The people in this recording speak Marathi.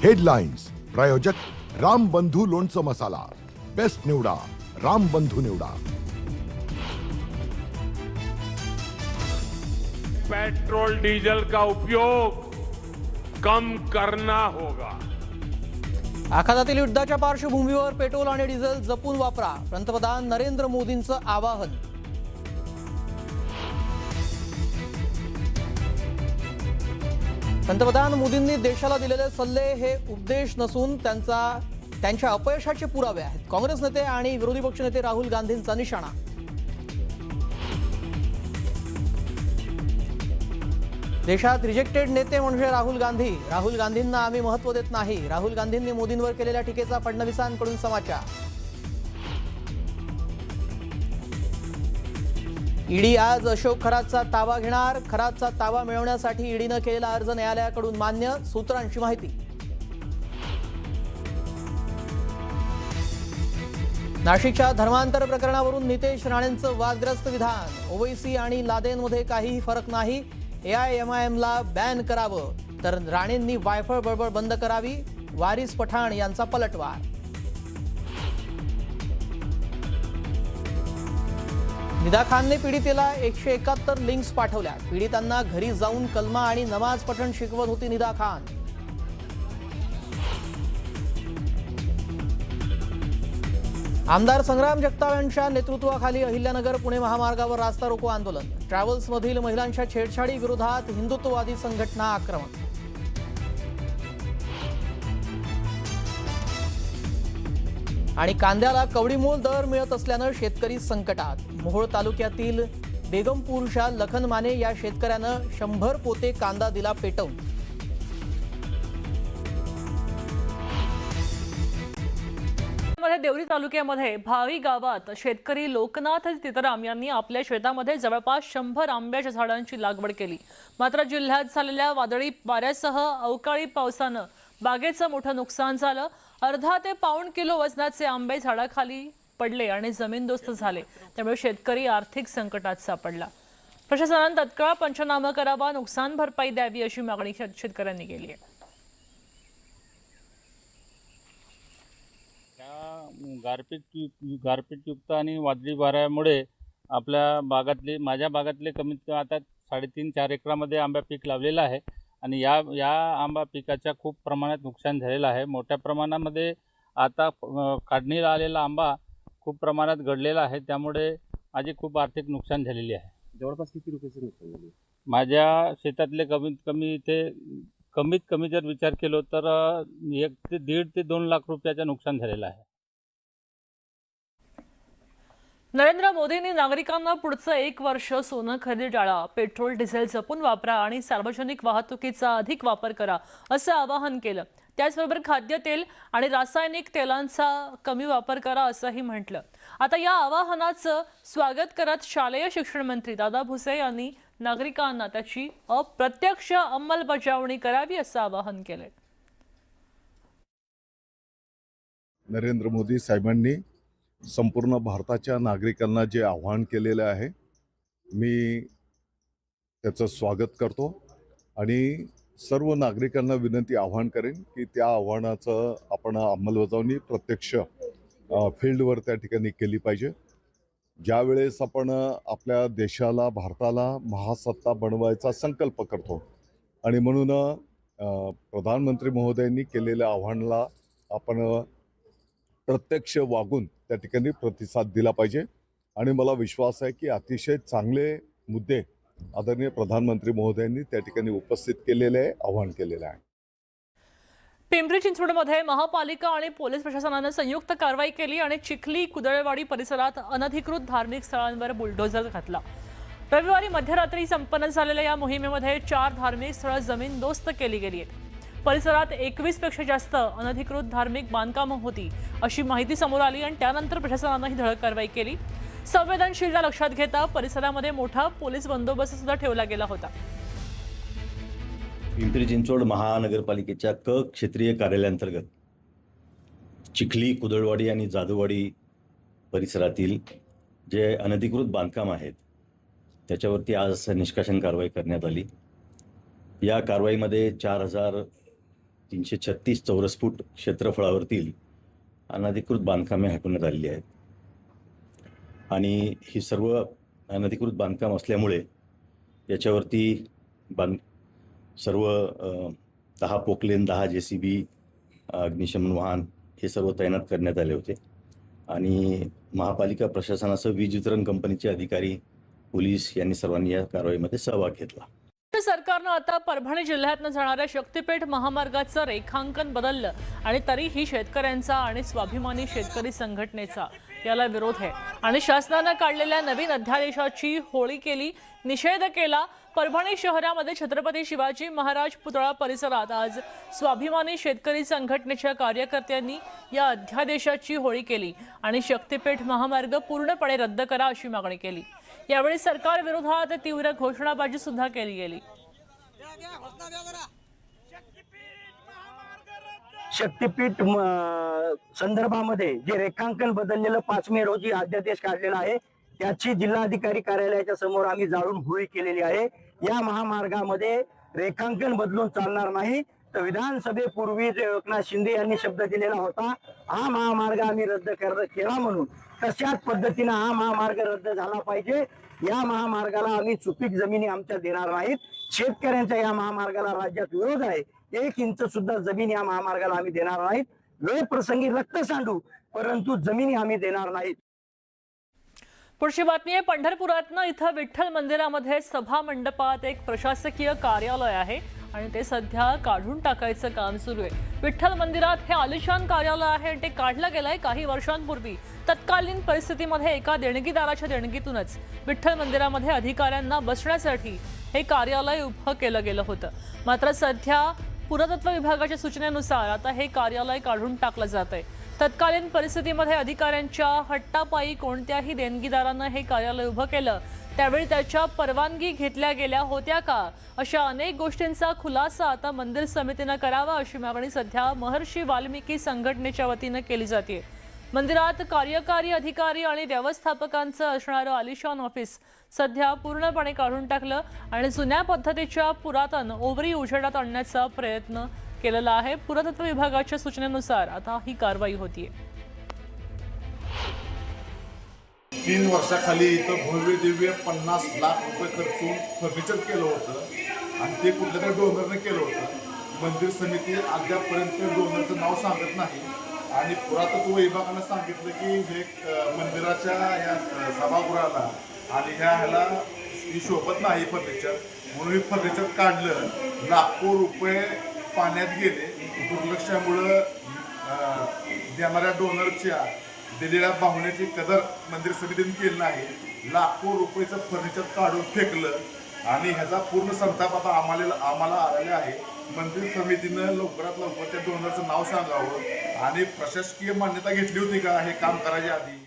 हेडलाईन्स प्रायोजक राम बंधू लोणचं मसाला, बेस्ट निवडा राम बंधू निवडा। पेट्रोल डीजल का उपयोग कम करना होगा। आखातातील युद्धाच्या पार्श्वभूमीवर पेट्रोल आणि डिझेल जपून वापरा, पंतप्रधान नरेंद्र मोदींचं आवाहन। पंतप्रधान मोदींनी देशाला दिलेले सल्ले हे उपदेश नसून त्यांच्या अपयशाचे पुरावे आहेत। काँग्रेस नेते आणि विरोधी पक्षनेते राहुल गांधींचा निशाणा। देशात रिजेक्टेड नेते म्हणजे राहुल गांधी। राहुल गांधींना आम्ही महत्त्व देत नाही। राहुल गांधींनी मोदींवर केलेल्या टीकेचा फडणवीसांकडून समाचार। ईडी आज अशोक खरातचा ताबा घेणार। खरातचा ताबा मिळवण्यासाठी ईडीनं केलेला अर्ज न्यायालयाकडून मान्य, सूत्रांची माहिती। नाशिकच्या धर्मांतर प्रकरणावरून नितेश राणेंचं वादग्रस्त विधान। ओवैसी आणि लादेनमध्ये काहीही फरक नाही। AIMIMला बॅन करावं तर राणेंनी वायफळ बळबळ बंद करावी। वारिस पठाण यांचा पलटवार। निदा खानने पीडितेला 171 लिंक्स पाठवल्या। पीडितांना घरी जाऊन कलमा आणि नमाज पठण शिकवत होती निदा खान। आमदार संग्राम जगताप यांच्या नेतृत्वाखाली अहिल्यानगर पुणे महामार्गावर रास्ता रोको आंदोलन। ट्रॅव्हल्समधील महिलांच्या छेडछाडी विरोधात हिंदुत्ववादी संघटना आक्रमक। आणि कांद्याला कवडीमोल दर मिळत असल्यानं शेतकरी संकटात। मोहोळ तालुक्यातील बेगमपूरच्या लखन माने या शेतकऱ्यानं 100 पोते कांदा दिला पेटवून। देवरी तालुक्यामध्ये भावी गावात शेतकरी लोकनाथ तितराम यांनी आपल्या शेतामध्ये जवळपास 100 आंब्याच्या झाडांची लागवड केली। मात्र जिल्ह्यात झालेल्या वादळी वाऱ्यासह अवकाळी पावसानं बागेचं मोठं नुकसान झालं। अर्धा ते पाऊण किलो वजनाचे आंबे झाडाखाली पडले आणि जमीनदोस्त झाले। त्यामुळे शेतकरी आर्थिक संकटात सापडला। प्रशासनाने तत्काळ पंचनामा करावा, नुकसान भरपाई द्यावी अशी मागणी शेतकऱ्यांनी केली आहे। गारपीटयुक्त आणि वादळी वाऱ्यामुळे आपल्या माझ्या बागातले कमीत कमी आता 3.5-4 एकरामध्ये आंबा पीक लावलेलं आहे आणि या आंबा पिकाच्या खूप प्रमाणात नुकसान झालेलं आहे। मोठ्या प्रमाणामध्ये आता काढणीला आलेला आंबा खूप प्रमाणात गळलेला आहे, त्यामुळे माझी खूप आर्थिक नुकसान झालेली आहे। जवळपास किती रुपयाचे नुकसान झाले? माझ्या शेतातले कमीत कमी जर विचार केलो तर 1.5 ते 2 लाख रुपयाचं नुकसान झालेलं आहे। नरेंद्र मोदींनी नागरिकांना पुढचं 1 वर्ष सोनं खरेदी टाळा, पेट्रोल डिझेल जपून वापरा आणि सार्वजनिक वाहतुकीचा अधिक वापर करा असं आवाहन केलं। त्याचबरोबर खाद्यतेल आणि रासायनिक तेलांचा कमी वापर करा असंही म्हटलं। आता या आवाहनाचं स्वागत करत शालेय शिक्षण मंत्री दादा भुसे यांनी नागरिकांना त्याची अप्रत्यक्ष अंमलबजावणी करावी असं आवाहन केलंय। नरेंद्र मोदी साहेबांनी संपूर्ण भारताच्या नागरिकांना जे आव्हान केलेलं आहे, मी त्याचं स्वागत करतो आणि सर्व नागरिकांना आवाहन करेन की त्या आव्हानाचं आपण अंमलबजावणी प्रत्यक्ष फील्डवर त्या ठिकाणी केली पाहिजे। ज्यावेळेस आपण आपल्या देशाला, भारताला महासत्ता बनवायचा संकल्प करतो आणि म्हणून प्रधानमंत्री महोदयांनी केलेल्या आव्हानाला आपण प्रत्यक्ष वागून त्या ठिकाणी प्रतिसाद दिला पाहिजे आणि मला विश्वास आहे की अतिशय चांगले मुद्दे आदरणीय प्रधानमंत्री महोदयांनी त्या ठिकाणी उपस्थित केलेले आहे, आव्हान केलेले आहे। पिंपरी चिंचवडमध्ये महापालिका आणि पोलीस प्रशासनाने संयुक्त कारवाई केली आणि चिखली कुदळवाडी परिसरात अनधिकृत धार्मिक स्थळांवर बुलडोझर घातला। रविवारी मध्यरात्री संपन्न झालेल्या या मोहिमेमध्ये 4 धार्मिक स्थळं जमीनदोस्त केली गेली आहेत। परिसरात 21 पेक्षा जास्त अनधिकृत धार्मिक बांधकामं होती अशी माहिती समोर आली आणि त्यानंतर प्रशासनाने ही धडक कारवाई केली। संवेदनशीलता लक्षात घेता परिसरामध्ये मोठा पोलीस बंदोबस्त सुद्धा ठेवला गेला होता। पिंपरी चिंचवड महानगरपालिकेच्या क्षेत्रीय कार्यालयाअंतर्गत चिखली, कुदळवाडी आणि जाधववाडी परिसरातील जे अनधिकृत बांधकाम आहेत त्याच्यावरती आज निष्कासन कारवाई करण्यात आली। या कारवाईमध्ये 336 चौरस फूट क्षेत्रफळावरतील अनधिकृत बांधकामे हटवण्यात आलेली आहेत आणि ही सर्व अनधिकृत बांधकाम असल्यामुळे याच्यावरती सर्व 10 पोकलेन, 10 JCB, अग्निशमन वाहन हे सर्व तैनात करण्यात आले होते आणि महापालिका प्रशासनासह वीज वितरण कंपनीचे अधिकारी, पोलीस यांनी सर्वांनी या कारवाईमध्ये सहभाग घेतला. सरकारनं आता परभणी जिल्ह्यातनं जाणाऱ्या शक्तीपेठ महामार्गाचं रेखांकन बदललं आणि तरीही शेतकऱ्यांचा आणि स्वाभिमानी शेतकरी संघटनेचा याला विरोध आहे आणि शासनानं काढलेल्या नवीन अध्यादेशाची होळी केली, निषेध केला. परभणी शहरामध्ये छत्रपती शिवाजी महाराज पुतळा परिसरात आज स्वाभिमानी शेतकरी संघटनेच्या कार्यकर्त्यांनी या अध्यादेशाची होळी केली आणि शक्तीपेठ महामार्ग पूर्णपणे रद्द करा अशी मागणी केली. यावेळी सरकार विरोधात तीव्र घोषणाबाजी सुद्धा केली गेली. शक्तीपीठ संदर्भामध्ये जे रेखांकन बदललेलं 5 मे रोजी अध्यादेश काढलेला आहे त्याची जिल्हाधिकारी कार्यालयाच्या समोर आम्ही जाळून होळी केलेली आहे. या महामार्गामध्ये रेखांकन बदलून चालणार नाही. तर विधानसभेपूर्वी एकनाथ शिंदे यांनी शब्द दिलेला होता हा महामार्ग आम्ही रद्द केला म्हणून, तशाच पद्धतीनं हा महामार्ग रद्द झाला पाहिजे. या महामार्गाला आम्ही सुपीक जमिनी आमच्या देणार नाहीत. शेतकऱ्यांच्या या महामार्गाला राज्यात विरोध आहे. 1 इंच सुद्धा जमीन या महामार्गाला आम्ही देणार नाहीत. वेळ प्रसंगी रक्त सांडू परंतु जमिनी आम्ही देणार नाहीत. पुढची बातमी आहे पंढरपुरातनं. इथं विठ्ठल मंदिरामध्ये सभा मंडपात एक प्रशासकीय कार्यालय आहे आणि ते सध्या काढून टाकायचं काम सुरू आहे. विठ्ठल मंदिरात हे आलिशान कार्यालय आहे आणि ते काढलं गेलंय काही वर्षांपूर्वी. तत्कालीन परिस्थितीमध्ये एका देणगीदाराच्या देणगीतूनच विठ्ठल मंदिरामध्ये अधिकाऱ्यांना बसण्यासाठी हे कार्यालय उभं केलं गेलं होतं. मात्र सध्या पुरातत्व विभागाच्या सूचनेनुसार आता हे कार्यालय काढून टाकलं जात आहे. तत्कालीन परिस्थितीमध्ये अधिकाऱ्यांच्या हट्टापायी कोणत्याही देणगीदारानं हे कार्यालय उभं केलं त्यावेळी त्याच्या परवानगी घेतल्या गेल्या होत्या का, अशा अनेक गोष्टींचा खुलासा आता मंदिर समितीनं करावा अशी मागणी सध्या महर्षी वाल्मिकी संघटनेच्या वतीनं केली जाते. मंदिरात कार्यकारी अधिकारी आणि व्यवस्थापकांचं असणारं आलिशान ऑफिस सध्या पूर्णपणे काढून टाकलं आणि जुन्या पद्धतीच्या पुरातन ओवरी उजेडात आणण्याचा प्रयत्न केलेला आहे. पुरातत्व विभागाच्या सूचनेनुसार आता ही कारवाई होतीये. 3 वर्षाखाली इथं भव्य दिव्य 50 लाख रुपये खर्चून फर्निचर केलं होतं आणि ते कुठल्या तरी डोनरने केलं होतं. मंदिर समिती अद्यापपर्यंत डोनरचं नाव सांगत नाही आणि पुरातत्व विभागानं सांगितलं की हे मंदिराच्या या सभागृहाला आणि ह्याला ही शोभत नाही फर्निचर, म्हणून हे फर्निचर काढलं. लाखो रुपये पाण्यात गेले. दुर्लक्षामुळं देणाऱ्या डोनरच्या दिलेल्या पाहुण्याची कदर मंदिर समितीने केली नाही. लाखो रुपयेचं फर्निचर काढून फेकलं आणि ह्याचा पूर्ण संताप आता आम्हाला आलेला आहे. मंदिर समितीनं लवकरात लवकर त्या डोनरचं नाव सांगावं आणि प्रशासकीय मान्यता घेतली होती का हे काम करायच्या आधी.